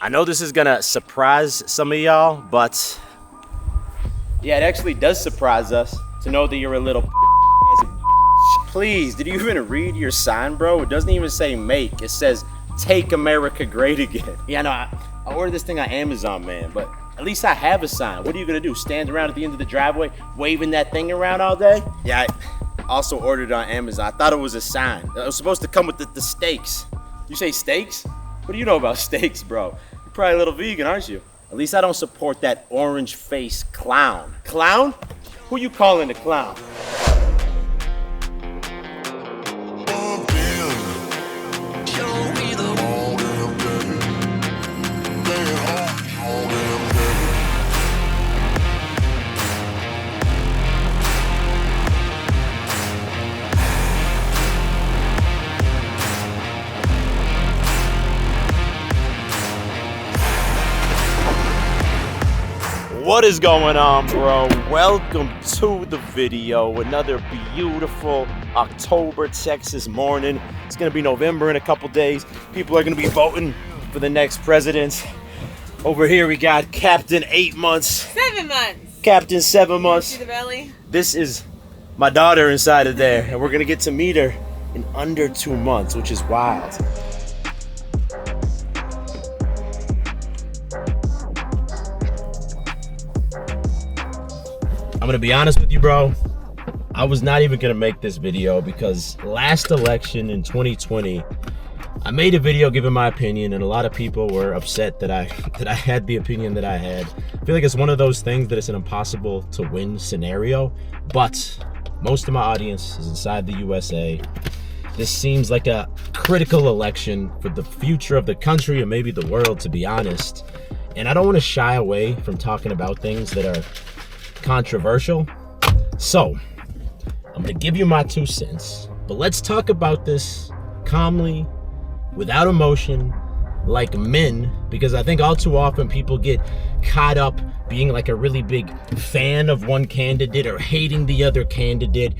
I know this is gonna surprise some of y'all, but yeah, it actually does surprise us to know that you're a little Please, did you even read your sign, bro? It doesn't even say make, it says take America great again. Yeah, no, I ordered this thing on Amazon, man, but at least I have a sign. What are you gonna do? Stand around at the end of the driveway waving that thing around all day? Yeah, I also ordered it on Amazon. I thought it was a sign. It was supposed to come with the steaks. You say steaks? What do you know about steaks, bro? You're probably a little vegan, aren't you? At least I don't support that orange-faced clown. Clown? Who you calling a clown? What is going on, bro? Welcome to the video. Another beautiful October, Texas morning. It's gonna be November in a couple days. People are gonna be voting for the next president. Over here we got Captain 8 months. 7 months. Captain 7 months. See the belly? This is my daughter inside of there, and we're gonna get to meet her in under 2 months, which is wild. I'm gonna be honest with you, bro. I was not even gonna make this video because last election in 2020, I made a video giving my opinion, and a lot of people were upset that I had the opinion that I had. I feel like it's one of those things that it's an impossible to win scenario, but most of my audience is inside the USA. This seems like a critical election for the future of the country and maybe the world, to be honest. And I don't want to shy away from talking about things that are controversial. So I'm gonna give you my 2 cents, but let's talk about this calmly, without emotion, like men, because I think all too often people get caught up being like a really big fan of one candidate or hating the other candidate.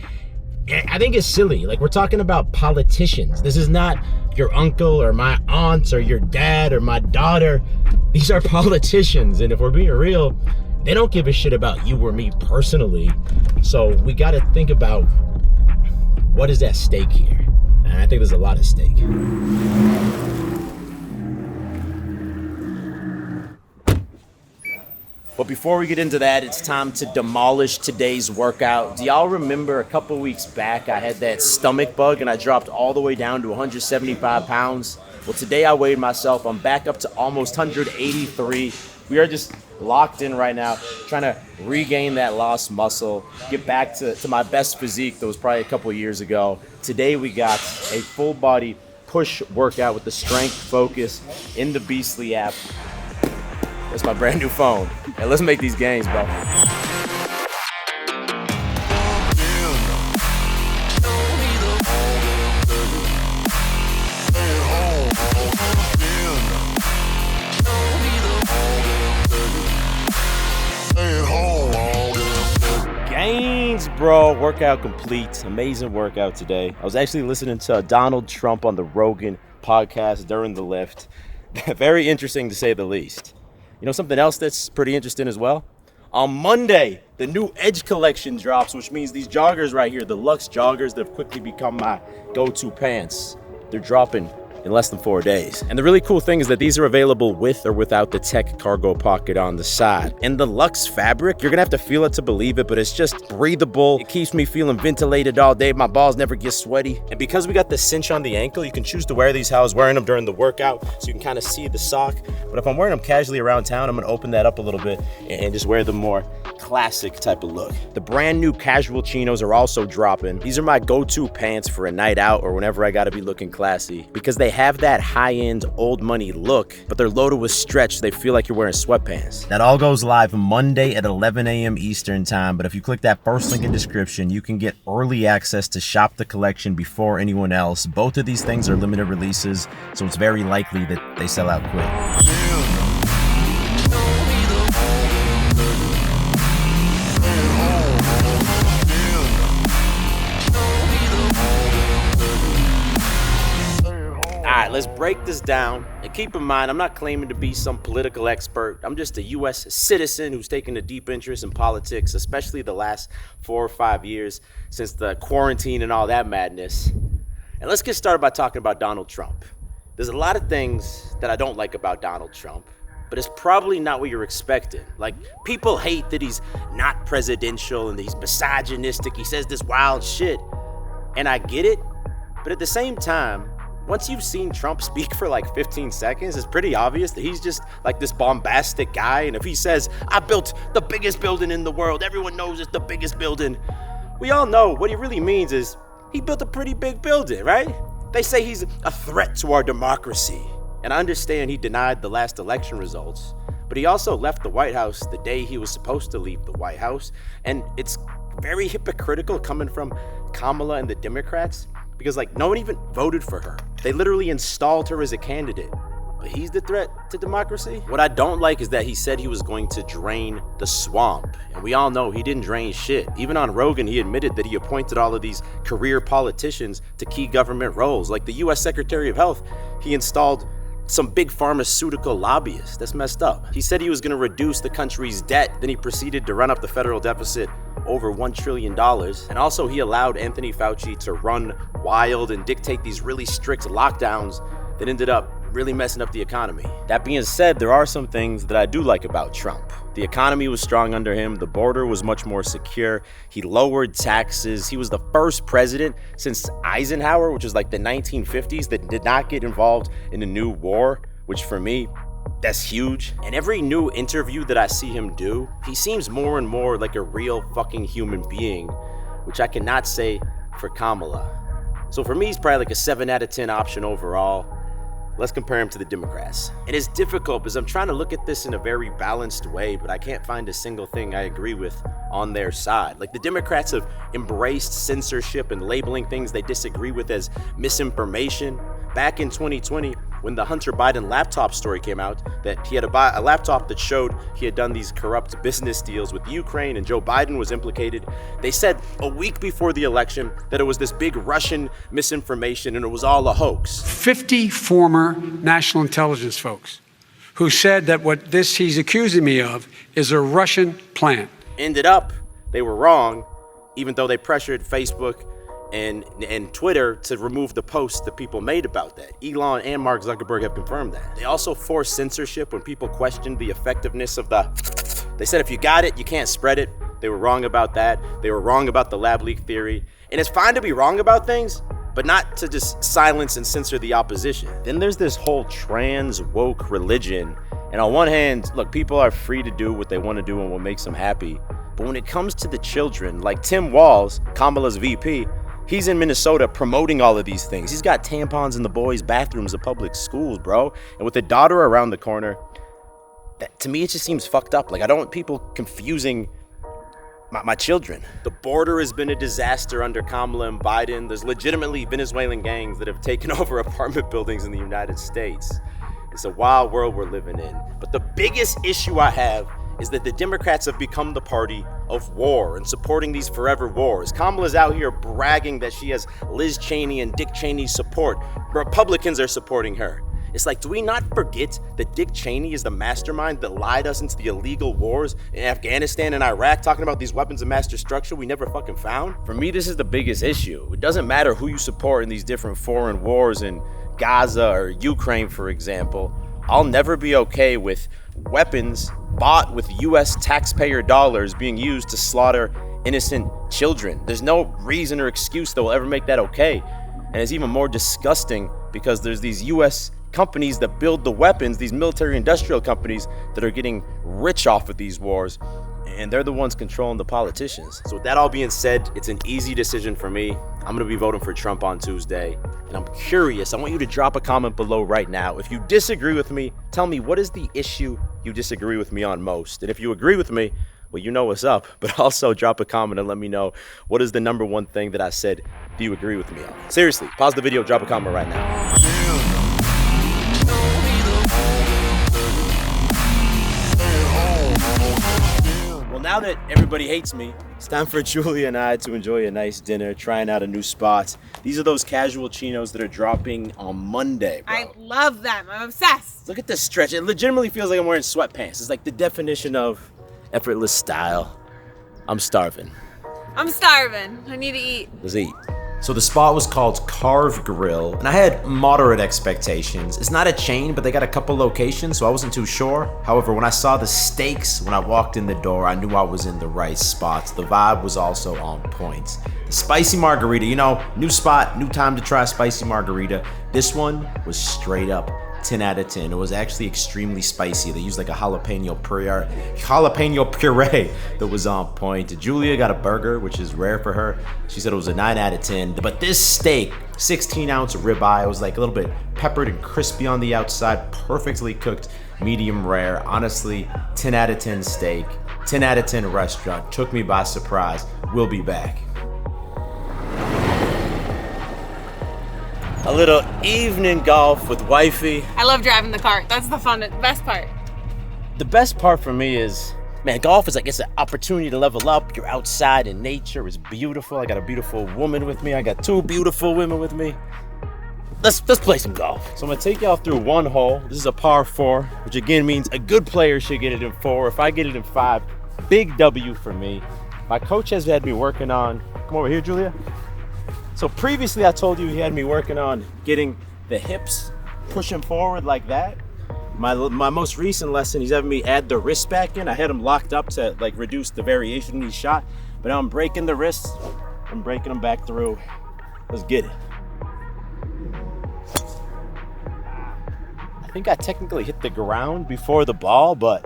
I think it's silly. Like, we're talking about politicians. This is not your uncle or my aunt or your dad or my daughter. These are politicians, and if we're being real, they don't give a shit about you or me personally. So we got to think about what is at stake here. And I think there's a lot at stake. But before we get into that, it's time to demolish today's workout. Do y'all remember a couple weeks back, I had that stomach bug and I dropped all the way down to 175 pounds? Well, today I weighed myself. I'm back up to almost 183. We are just locked in right now, trying to regain that lost muscle, get back to my best physique that was probably a couple years ago. Today we got a full body push workout with the Strength Focus in the Beastly app. That's my brand new phone. Hey, let's make these gains, bro. Gains, bro. Workout complete. Amazing workout today. I was actually listening to Donald Trump on the Rogan podcast during the lift. Very interesting to say the least. You know something else that's pretty interesting as well? On Monday, the new Edge collection drops, which means these joggers right here, the Luxe joggers that have quickly become my go-to pants, they're dropping in less than 4 days. And the really cool thing is that these are available with or without the tech cargo pocket on the side. And the Luxe fabric, you're gonna have to feel it to believe it, but it's just breathable. It keeps me feeling ventilated all day. My balls never get sweaty. And because we got the cinch on the ankle, you can choose to wear these how I was wearing them during the workout, so you can kind of see the sock. But if I'm wearing them casually around town, I'm gonna open that up a little bit and just wear the more classic type of look. The brand new casual chinos are also dropping. These are my go-to pants for a night out or whenever I gotta be looking classy, because they have that high-end old money look, but they're loaded with stretch, so they feel like you're wearing sweatpants. That all goes live Monday at 11 a.m. Eastern time, but if you click that first link in description, you can get early access to shop the collection before anyone else. Both of these things are limited releases, so it's very likely that they sell out quick. right, let's break this down. And keep in mind, I'm not claiming to be some political expert. I'm just a U.S. citizen who's taken a deep interest in politics, especially the last 4 or 5 years since the quarantine and all that madness. And let's get started by talking about Donald Trump. There's a lot of things that I don't like about Donald Trump, but it's probably not what you're expecting. Like, people hate that he's not presidential and that he's misogynistic. He says this wild shit. And I get it, but at the same time, once you've seen Trump speak for like 15 seconds, it's pretty obvious that he's just like this bombastic guy. And if he says, I built the biggest building in the world, everyone knows it's the biggest building, we all know what he really means is he built a pretty big building, right? They say he's a threat to our democracy. And I understand he denied the last election results, but he also left the White House the day he was supposed to leave the White House. And it's very hypocritical coming from Kamala and the Democrats, because like no one even voted for her. They literally installed her as a candidate, but he's the threat to democracy. What I don't like is that he said he was going to drain the swamp, and we all know he didn't drain shit. Even on Rogan, he admitted that he appointed all of these career politicians to key government roles, like the US Secretary of Health. He installed some big pharmaceutical lobbyists. That's messed up. He said he was going to reduce the country's debt, then he proceeded to run up the federal deficit over $1 trillion. And also he allowed Anthony Fauci to run wild and dictate these really strict lockdowns that ended up really messing up the economy. That being said, there are some things that I do like about Trump. The economy was strong under him. The border was much more secure. He lowered taxes. He was the first president since Eisenhower, which was like the 1950s, that did not get involved in a new war, which for me, that's huge. And every new interview that I see him do, he seems more and more like a real fucking human being, which I cannot say for Kamala. So for me, he's probably like a 7 out of 10 option overall. Let's compare him to the Democrats. And it's difficult because I'm trying to look at this in a very balanced way, but I can't find a single thing I agree with on their side. Like, the Democrats have embraced censorship and labeling things they disagree with as misinformation. Back in 2020, when the Hunter Biden laptop story came out, that he had to buy a laptop that showed he had done these corrupt business deals with Ukraine and Joe Biden was implicated, they said a week before the election that it was this big Russian misinformation and it was all a hoax. 50 former national intelligence folks who said that what this he's accusing me of is a Russian plant. Ended up, they were wrong, even though they pressured Facebook and Twitter to remove the posts that people made about that. Elon and Mark Zuckerberg have confirmed that. They also forced censorship when people questioned the effectiveness of they said if you got it, you can't spread it. They were wrong about that. They were wrong about the lab leak theory. And it's fine to be wrong about things, but not to just silence and censor the opposition. Then there's this whole trans woke religion. And on one hand, look, people are free to do what they want to do and what makes them happy. But when it comes to the children, like Tim Walz, Kamala's VP, he's in Minnesota promoting all of these things. He's got tampons in the boys' bathrooms of public schools, bro. And with a daughter around the corner, that, to me, it just seems fucked up. Like, I don't want people confusing my children. The border has been a disaster under Kamala and Biden. There's legitimately Venezuelan gangs that have taken over apartment buildings in the United States. It's a wild world we're living in. But the biggest issue I have is that the Democrats have become the party of war and supporting these forever wars. Kamala's out here bragging that she has Liz Cheney and Dick Cheney's support. Republicans are supporting her. It's like, do we not forget that Dick Cheney is the mastermind that lied us into the illegal wars in Afghanistan and Iraq, talking about these weapons of mass destruction we never fucking found? For me, this is the biggest issue. It doesn't matter who you support in these different foreign wars in Gaza or Ukraine, for example. I'll never be okay with weapons bought with US taxpayer dollars being used to slaughter innocent children. There's no reason or excuse that will ever make that okay. And it's even more disgusting because there's these US companies that build the weapons, these military industrial companies that are getting rich off of these wars, and they're the ones controlling the politicians. So with that all being said, it's an easy decision for me. I'm gonna be voting for Trump on Tuesday, and I'm curious, I want you to drop a comment below right now. If you disagree with me, tell me what is the issue you disagree with me on most. And if you agree with me, well, you know what's up, but also drop a comment and let me know what is the number one thing that I said do you agree with me on. Seriously, pause the video, drop a comment right now. Well, now now that everybody hates me, it's time for Julia and I to enjoy a nice dinner, trying out a new spot. These are those casual chinos that are dropping on Monday, bro. I love them. I'm obsessed. Look at this stretch. It legitimately feels like I'm wearing sweatpants. It's like the definition of effortless style. I'm starving. I'm starving. I need to eat. Let's eat. So the spot was called Carve Grill, and I had moderate expectations. It's not a chain, but they got a couple locations, so I wasn't too sure. However, when I saw the steaks when I walked in the door, I knew I was in the right spots. The vibe was also on point. The spicy margarita, you know, new spot, new time to try spicy margarita. This one was straight up 10 out of 10. It was actually extremely spicy. They used like a jalapeno puree that was on point. Julia got a burger, which is rare for her. She said it was a 9 out of 10. But this steak, 16-ounce ribeye, it was like a little bit peppered and crispy on the outside, perfectly cooked, medium rare. Honestly, 10 out of 10 steak, 10 out of 10 restaurant. Took me by surprise. We'll be back. A little evening golf with wifey. I love driving the cart. That's the best part. The best part for me is, man, golf is like, it's an opportunity to level up. You're outside in nature. It's beautiful. I got a beautiful woman with me. I got 2 beautiful women with me. Let's play some golf. So I'm gonna take y'all through one hole. This is a par 4, which again means a good player should get it in 4. If I get it in 5, big W for me. My coach has had me working on, come over here, Julia. So previously I told you he had me working on getting the hips pushing forward like that. My most recent lesson, he's having me add the wrist back in. I had him locked up to like reduce the variation in each shot, but now I'm breaking the wrists. I'm breaking them back through. Let's get it. I think I technically hit the ground before the ball, but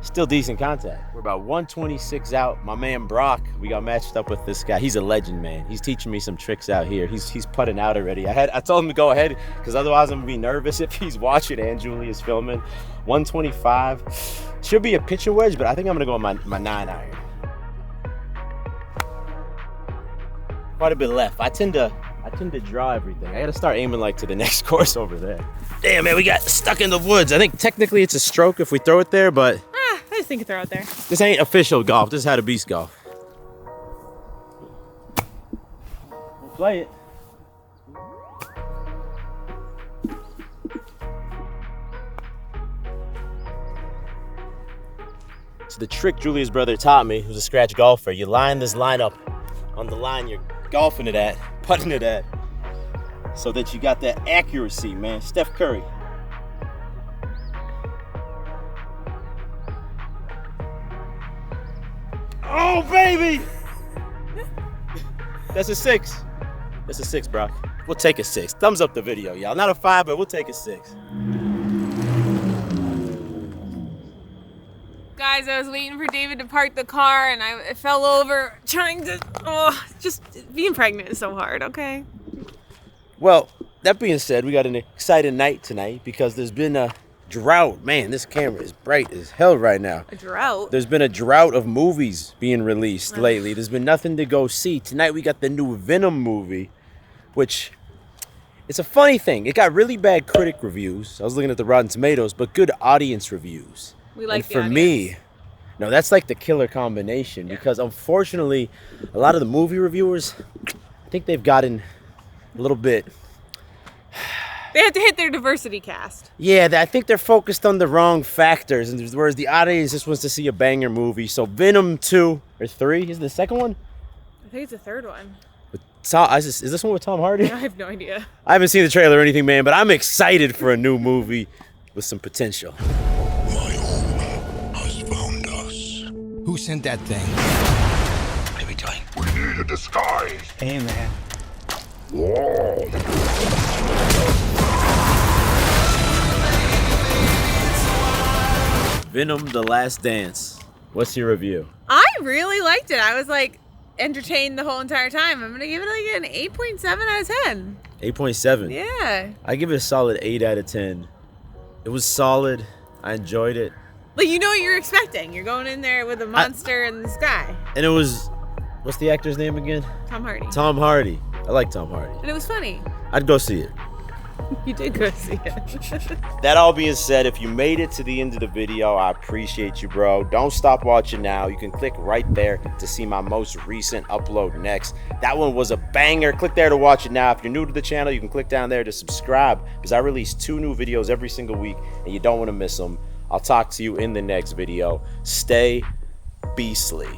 still decent contact. We're about 126 out. My man Brock, we got matched up with this guy. He's a legend, man. He's teaching me some tricks out here. He's putting out already. I told him to go ahead because otherwise I'm gonna be nervous if he's watching and Julia's filming. 125. Should be a pitching wedge, but I think I'm gonna go with my 9-iron. Quite a bit left. I tend to draw everything. I gotta start aiming like to the next course over there. Damn, man, we got stuck in the woods. I think technically it's a stroke if we throw it there, but I just think you throw it there. this ain't official golf. This is how to beast golf. We'll play it. So the trick Julia's brother taught me, who's a scratch golfer, you line this line up on the line you're golfing it at, putting it at, so that you got that accuracy, man. Steph Curry. Oh, baby! That's a 6. That's a 6, Brock. We'll take a 6. Thumbs up the video, y'all. Not a 5, but we'll take a 6. Guys, I was waiting for David to park the car and I fell over trying to, just being pregnant is so hard, okay? Well, that being said, we got an exciting night tonight because there's been a drought. Man, this camera is bright as hell right now. A drought? There's been a drought of movies being released lately. There's been nothing to go see. Tonight we got the new Venom movie, which, it's a funny thing. It got really bad critic reviews. I was looking at the Rotten Tomatoes, but good audience reviews. We like and the for audience. me, no, that's like the killer combination because unfortunately, a lot of the movie reviewers, I think they've gotten a little bit. They have to hit their diversity cast. Yeah, I think they're focused on the wrong factors, and whereas the audience just wants to see a banger movie. So Venom 2 or 3 is the second one. I think it's the third one. Is this one with Tom Hardy? I have no idea. I haven't seen the trailer or anything, man, but I'm excited for a new movie with some potential. My home has found us. Who sent that thing? What are we doing? We need a disguise. Hey, man. Whoa. Venom: The Last Dance. What's your review? I really liked it. I was like entertained the whole entire time. I'm gonna give it like an 8.7 out of 10. 8.7. Yeah. I give it a solid 8 out of 10. It was solid. I enjoyed it. Like, you know what you're expecting. You're going in there with a monster in the sky. And it was, what's the actor's name again? Tom Hardy. Tom Hardy. I like Tom Hardy. And it was funny. I'd go see it. You did go see it. That all being said, if you made it to the end of the video, I appreciate you, bro. Don't stop watching now. You can click right there to see my most recent upload next. That one was a banger. Click there to watch it now. If you're new to the channel, you can click down there to subscribe, because I release 2 new videos every single week and you don't want to miss them. I'll talk to you in the next video. Stay beastly.